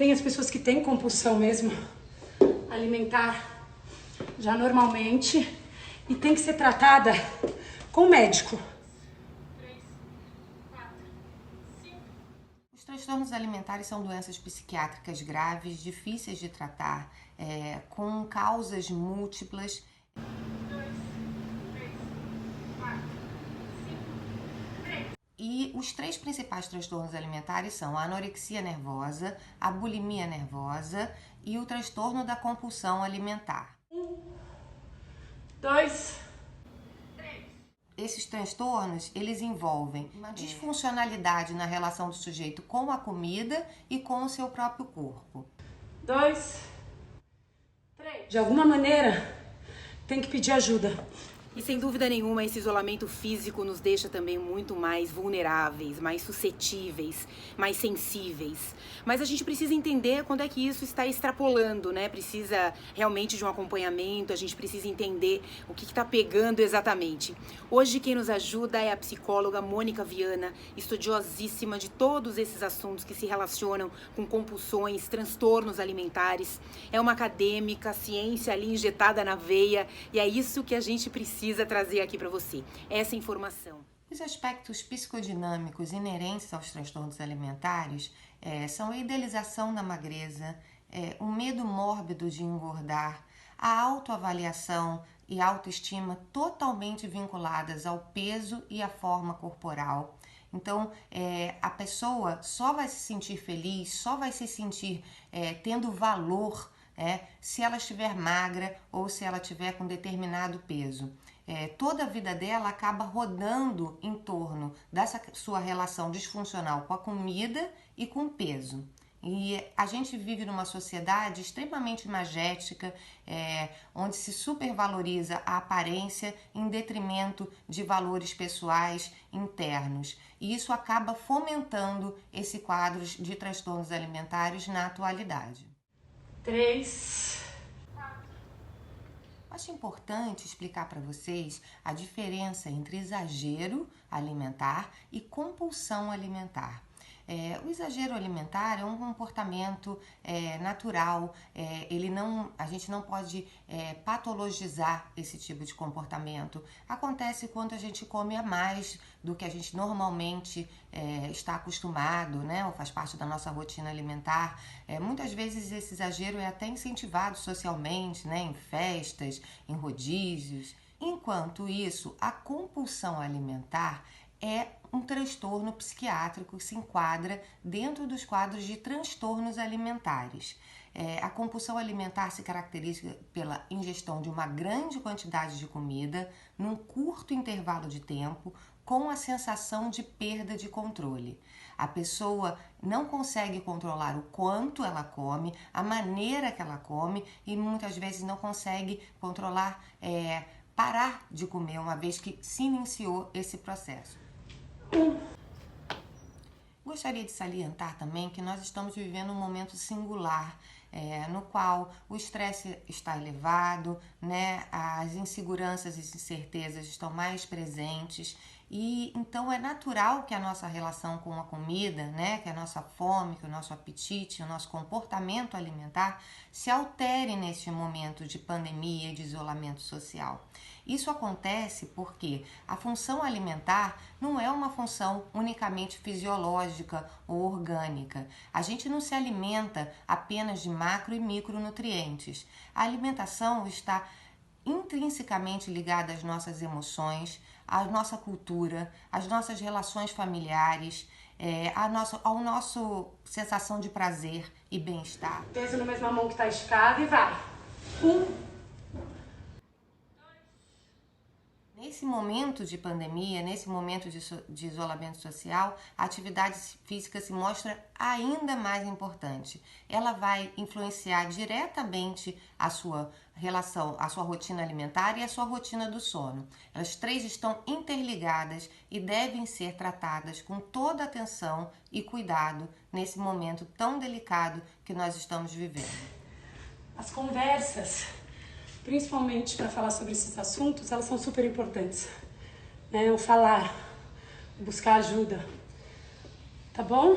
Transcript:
Tem as pessoas que têm compulsão mesmo alimentar, já normalmente, e tem que ser tratada com o médico. Os transtornos alimentares são doenças psiquiátricas graves, difíceis de tratar, com causas múltiplas. E os 3 principais transtornos alimentares são a anorexia nervosa, a bulimia nervosa e o transtorno da compulsão alimentar. 2, 3. Esses transtornos, eles envolvem uma disfuncionalidade na relação do sujeito com a comida e com o seu próprio corpo. 2, 3. De alguma maneira, tem que pedir ajuda. E sem dúvida nenhuma, esse isolamento físico nos deixa também muito mais vulneráveis, mais suscetíveis, mais sensíveis. Mas a gente precisa entender quando é que isso está extrapolando, né? Precisa realmente de um acompanhamento, a gente precisa entender o que está pegando exatamente. Hoje quem nos ajuda é a psicóloga Mônica Viana, estudiosíssima de todos esses assuntos que se relacionam com compulsões, transtornos alimentares. É uma acadêmica, ciência ali injetada na veia, e é isso que a gente precisa trazer aqui para você, essa informação. Os aspectos psicodinâmicos inerentes aos transtornos alimentares são a idealização da magreza, o medo mórbido de engordar, a autoavaliação e autoestima totalmente vinculadas ao peso e à forma corporal. Então, a pessoa só vai se sentir feliz, só vai se sentir tendo valor se ela estiver magra ou se ela estiver com determinado peso. Toda a vida dela acaba rodando em torno dessa sua relação disfuncional com a comida e com o peso. E a gente vive numa sociedade extremamente imagética, onde se supervaloriza a aparência em detrimento de valores pessoais internos. E isso acaba fomentando esse quadro de transtornos alimentares na atualidade. 3. Acho importante explicar para vocês a diferença entre exagero alimentar e compulsão alimentar. O exagero alimentar é um comportamento natural, a gente não pode patologizar esse tipo de comportamento. Acontece quando a gente come a mais do que a gente normalmente está acostumado, né? Ou faz parte da nossa rotina alimentar. Muitas vezes esse exagero é até incentivado socialmente, né? Em festas, em rodízios. Enquanto isso, a compulsão alimentar é um transtorno psiquiátrico que se enquadra dentro dos quadros de transtornos alimentares. A compulsão alimentar se caracteriza pela ingestão de uma grande quantidade de comida num curto intervalo de tempo, com a sensação de perda de controle. A pessoa não consegue controlar o quanto ela come, a maneira que ela come e muitas vezes não consegue controlar, parar de comer uma vez que se iniciou esse processo. Gostaria de salientar também que nós estamos vivendo um momento singular, no qual o estresse está elevado, né? As inseguranças e incertezas estão mais presentes e então é natural que a nossa relação com a comida, né? Que a nossa fome, que o nosso apetite, o nosso comportamento alimentar se altere neste momento de pandemia e de isolamento social. Isso acontece porque a função alimentar não é uma função unicamente fisiológica ou orgânica. A gente não se alimenta apenas de macro e micronutrientes. A alimentação está intrinsecamente ligada às nossas emoções, à nossa cultura, às nossas relações familiares, ao nosso sensação de prazer e bem-estar. Peso na mesma mão que está esticada e vai. 1. Nesse momento de pandemia, nesse momento de isolamento social, a atividade física se mostra ainda mais importante. Ela vai influenciar diretamente a sua relação, a sua rotina alimentar e a sua rotina do sono. As 3 estão interligadas e devem ser tratadas com toda atenção e cuidado nesse momento tão delicado que nós estamos vivendo. As conversas, principalmente para falar sobre esses assuntos, elas são super importantes, né? O falar, buscar ajuda, tá bom?